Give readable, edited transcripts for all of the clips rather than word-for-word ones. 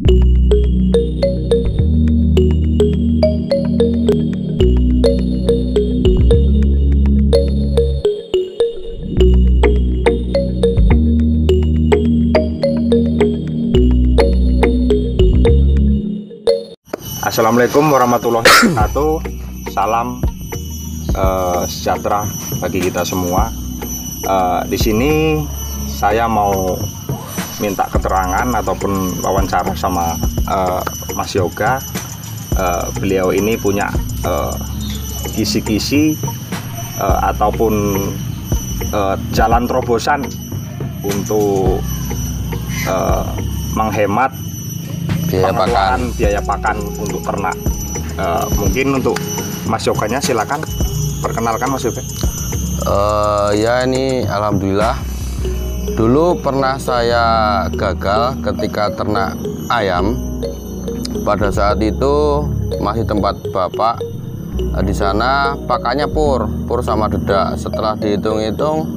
Assalamualaikum warahmatullahi wabarakatuh. Salam sejahtera bagi kita semua. Di sini saya mau minta keterangan ataupun wawancara sama Mas Yoga. Beliau ini punya kisi-kisi ataupun jalan terobosan untuk menghemat biaya pakan untuk ternak. Mungkin untuk Mas Yoganya silakan perkenalkan Mas Yoga. Ya, ini alhamdulillah dulu pernah saya gagal ketika ternak ayam. Pada saat itu masih tempat bapak, di sana pakannya pur sama dedak. Setelah dihitung-hitung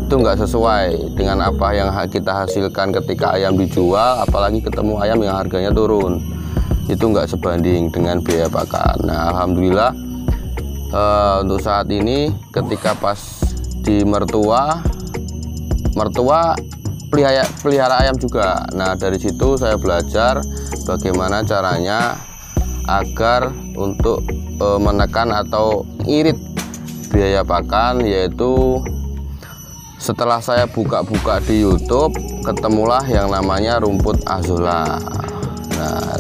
itu nggak sesuai dengan apa yang kita hasilkan ketika ayam dijual, apalagi ketemu ayam yang harganya turun, itu nggak sebanding dengan biaya pakan. Nah, alhamdulillah untuk saat ini ketika pas di mertua pelihara ayam juga. Nah, dari situ saya belajar bagaimana caranya agar untuk menekan atau irit biaya pakan, yaitu setelah saya buka-buka di YouTube, ketemulah yang namanya rumput azolla. Nah,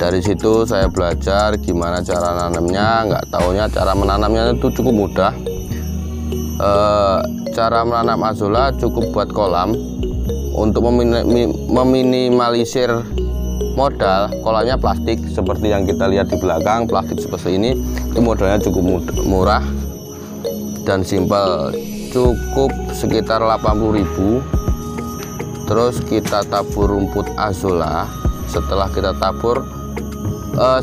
dari situ saya belajar gimana cara nanamnya. Nggak taunya cara menanamnya itu cukup mudah. Cara menanam azolla cukup buat kolam. Untuk meminimalisir modal, kolamnya plastik seperti yang kita lihat di belakang, plastik seperti ini. Itu modalnya cukup murah dan simpel. Cukup sekitar 80.000. Terus kita tabur rumput azolla. Setelah kita tabur,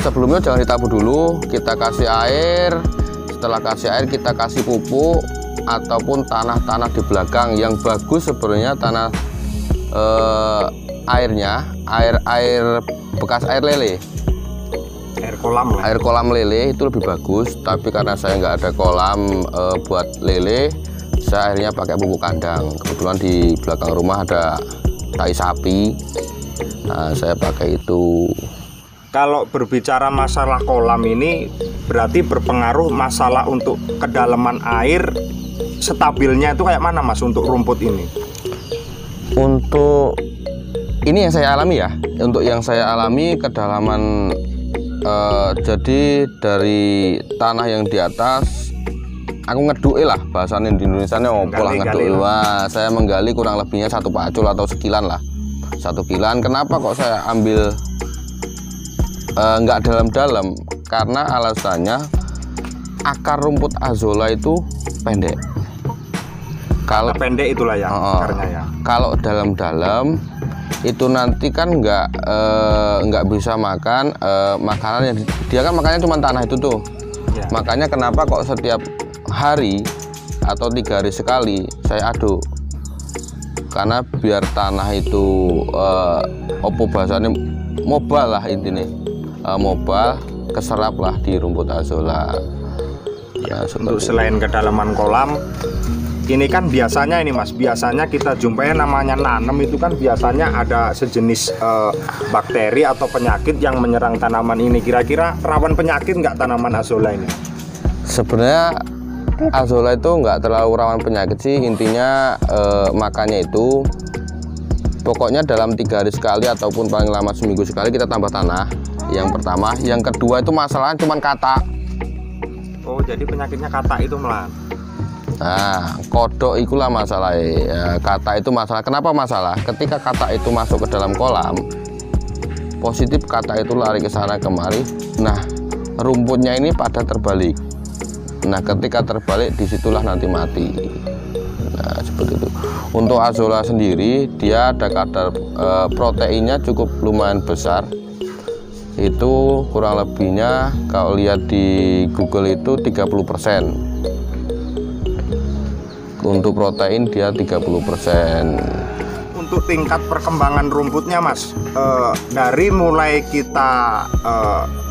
sebelumnya jangan ditabur dulu, kita kasih air. Setelah kasih air, kita kasih pupuk ataupun tanah-tanah di belakang. Yang bagus sebenarnya tanah airnya, air bekas air lele, air kolam lele itu lebih bagus. Tapi karena saya nggak ada kolam buat lele, saya akhirnya pakai pupuk kandang. Kebetulan di belakang rumah ada tai sapi. Nah, saya pakai itu. Kalau berbicara masalah kolam ini berarti berpengaruh masalah untuk kedalaman air, stabilnya itu kayak mana Mas untuk rumput ini? Untuk ini yang saya alami ya. Untuk yang saya alami kedalaman, jadi dari tanah yang di atas aku ngeduk lah, bahasanya di Indonesia opo lah ngeduk. Wah, saya menggali kurang lebihnya 1 pacul atau sekilan lah, 1 kilan. Kenapa kok saya ambil nggak dalam-dalam? Karena alasannya akar rumput azolla itu pendek. Kalau pendek itulah ya akarnya ya. Kalau dalam-dalam itu nanti kan nggak bisa makan makanan yang dia kan makannya cuma tanah itu tuh ya. Makanya kenapa kok setiap hari atau 3 hari sekali saya aduk, karena biar tanah itu opo bahasanya mobal lah, intinya mobal, keserap lah di rumput azolla ya. Untuk selain kedalaman kolam ini kan biasanya ini Mas, biasanya kita jumpai namanya nanam itu kan biasanya ada sejenis bakteri atau penyakit yang menyerang tanaman ini. Kira-kira rawan penyakit nggak tanaman azolla ini? Sebenarnya azolla itu nggak terlalu rawan penyakit sih. Intinya makannya itu pokoknya dalam 3 hari sekali ataupun paling lama seminggu sekali kita tambah tanah. Yang pertama, yang kedua itu masalahnya cuma katak. Oh, jadi penyakitnya katak itu melan. Nah, kodok itulah masalah ya, katak itu masalah. Kenapa masalah? Ketika katak itu masuk ke dalam kolam, positif katak itu lari ke sana kemari. Nah, rumputnya ini pada terbalik. Nah, ketika terbalik disitulah nanti mati. Nah, seperti itu. Untuk azolla sendiri dia ada kadar proteinnya cukup lumayan besar. Itu kurang lebihnya kalau lihat di Google itu 30%. Untuk protein dia 30%. untuk tingkat perkembangan rumputnya Mas, dari mulai kita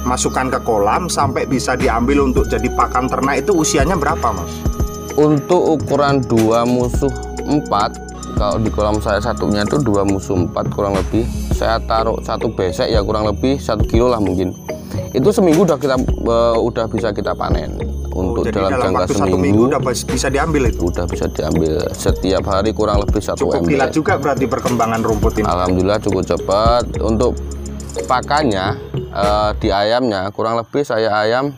masukkan ke kolam sampai bisa diambil untuk jadi pakan ternak itu usianya berapa Mas? Untuk ukuran 2 musuh 4, kalau di kolam saya satunya itu 2 musuh 4 kurang lebih, saya taruh 1 besek ya kurang lebih 1 kilo lah mungkin. Itu seminggu udah bisa kita panen. Untuk jadi dalam jangka waktu seminggu 1 minggu udah bisa diambil itu? Udah bisa diambil setiap hari kurang lebih 1 cukup ember. gila juga berarti perkembangan rumput ini. Alhamdulillah cukup cepat. Untuk pakannya di ayamnya kurang lebih saya ayam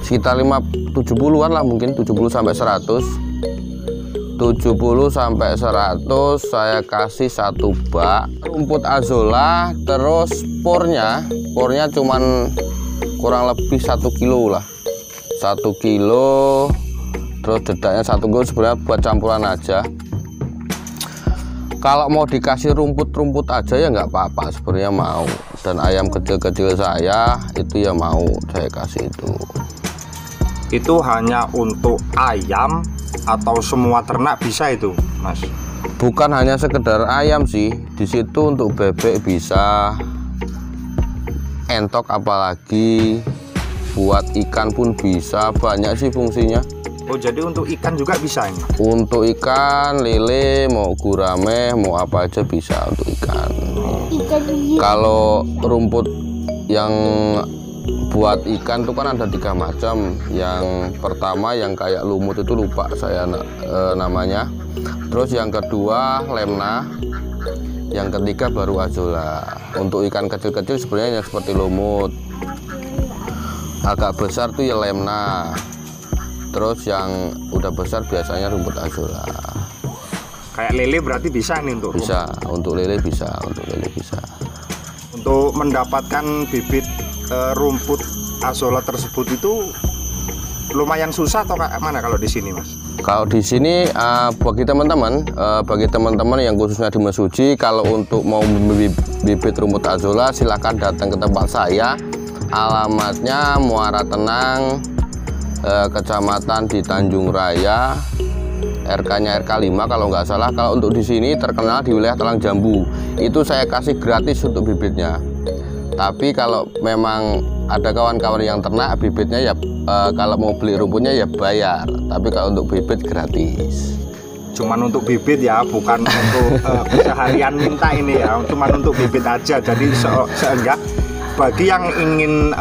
sekitar 70-an lah mungkin, 70 sampai 100. 70 sampai 100 saya kasih 1 bak rumput azolla, terus pornya cuman kurang lebih 1 kilo lah, 1 kilo, terus dedaknya 1 kilo, sebenarnya buat campuran aja. Kalau mau dikasih rumput aja ya nggak apa-apa sebenarnya mau, dan ayam kecil-kecil saya itu ya mau saya kasih itu. Itu hanya untuk ayam atau semua ternak bisa itu Mas? Bukan hanya sekedar ayam sih, di situ untuk bebek bisa, entok apalagi, buat ikan pun bisa, banyak sih fungsinya. Oh jadi untuk ikan juga bisa ini? Untuk ikan, lele, mau gurame, mau apa aja bisa untuk ikan. Kalau rumput yang buat ikan itu kan ada 3 macam. Yang pertama yang kayak lumut itu lupa saya namanya. Terus yang kedua lemna. Yang ketiga baru azolla. Untuk ikan kecil-kecil sebenarnya yang seperti lumut. Agak besar tuh ya lemna. Terus yang udah besar biasanya rumput azolla. Kayak lele berarti bisa nih untuk bisa rumput. Untuk lele bisa, untuk lele bisa. Untuk mendapatkan bibit rumput azolla tersebut itu lumayan susah atau kayak mana kalau di sini Mas? Kalau di sini bagi teman-teman yang khususnya di Mesuji, kalau untuk mau bibit rumput azolla silahkan datang ke tempat saya. Alamatnya Muara Tenang, kecamatan di Tanjung Raya, RK-nya RK 5 kalau nggak salah. Kalau untuk di sini terkenal di wilayah Talang Jambu, itu saya kasih gratis untuk bibitnya. Tapi kalau memang ada kawan-kawan yang ternak bibitnya ya kalau mau beli rumputnya ya bayar. Tapi kalau untuk bibit gratis. Cuman untuk bibit ya, bukan untuk seharian minta ini ya. Cuman untuk bibit aja. Jadi seenggak bagi yang ingin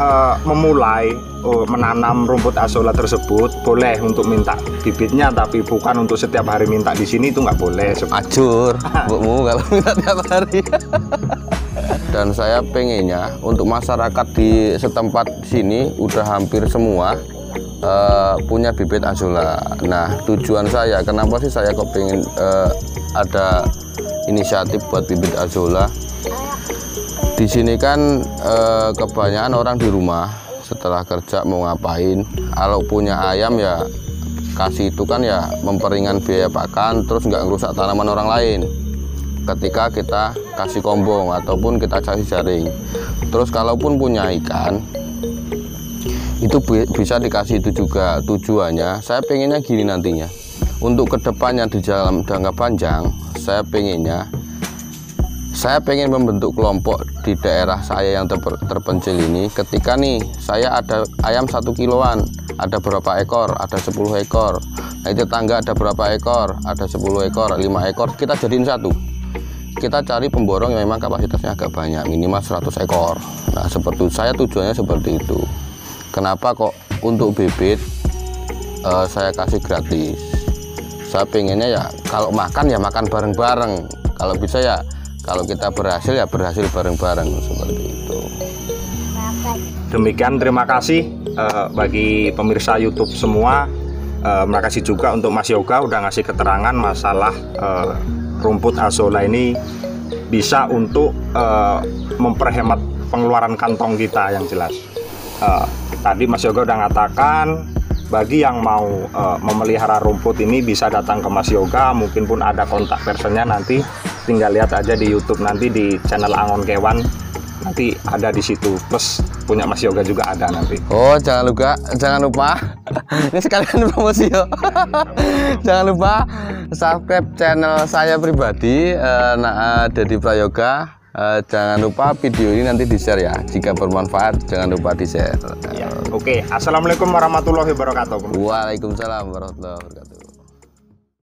memulai menanam rumput azolla tersebut boleh untuk minta bibitnya, tapi bukan untuk setiap hari minta di sini, itu nggak boleh. Acur, bukmu kalau minta tiap hari. Dan saya pengennya untuk masyarakat di setempat sini udah hampir semua punya bibit azolla. Nah tujuan saya kenapa sih saya kok pengen ada inisiatif buat bibit azolla. Di sini kan kebanyakan orang di rumah setelah kerja mau ngapain, kalau punya ayam ya kasih itu kan ya memperingan biaya pakan, terus nggak ngerusak tanaman orang lain ketika kita kasih kombong ataupun kita kasih jaring. Terus kalaupun punya ikan itu bisa dikasih itu juga. Tujuannya saya pengennya gini nantinya, untuk kedepannya di dalam jangka panjang saya pengen membentuk kelompok di daerah saya yang terpencil ini. Ketika nih saya ada ayam 1 kiloan, ada berapa ekor, ada 10 ekor. Nah itu tetangga ada berapa ekor, ada 10 ekor, 5 ekor, kita jadiin satu. Kita cari pemborong yang memang kapasitasnya agak banyak, minimal 100 ekor. Nah seperti saya tujuannya seperti itu. Kenapa kok untuk bibit saya kasih gratis? Saya pengennya ya kalau makan ya makan bareng-bareng. Kalau bisa ya kalau kita berhasil ya berhasil bareng-bareng seperti itu. Demikian, terima kasih bagi pemirsa YouTube semua. Terima kasih juga untuk Mas Yoga udah ngasih keterangan masalah rumput azolla ini bisa untuk memperhemat pengeluaran kantong kita yang jelas. Tadi Mas Yoga udah ngatakan bagi yang mau memelihara rumput ini bisa datang ke Mas Yoga, mungkin pun ada kontak personnya nanti tinggal lihat aja di YouTube nanti di channel Angon Kewan. nanti ada di situ, plus punya Mas Yoga juga ada nanti. Oh, jangan lupa ini sekalian promosi yo. Jangan lupa subscribe channel saya pribadi, Dedi Prayoga. Jangan lupa video ini nanti di-share ya. Jika bermanfaat jangan lupa di-share. Ya, oke. Assalamualaikum warahmatullahi wabarakatuh. Waalaikumsalam warahmatullahi wabarakatuh.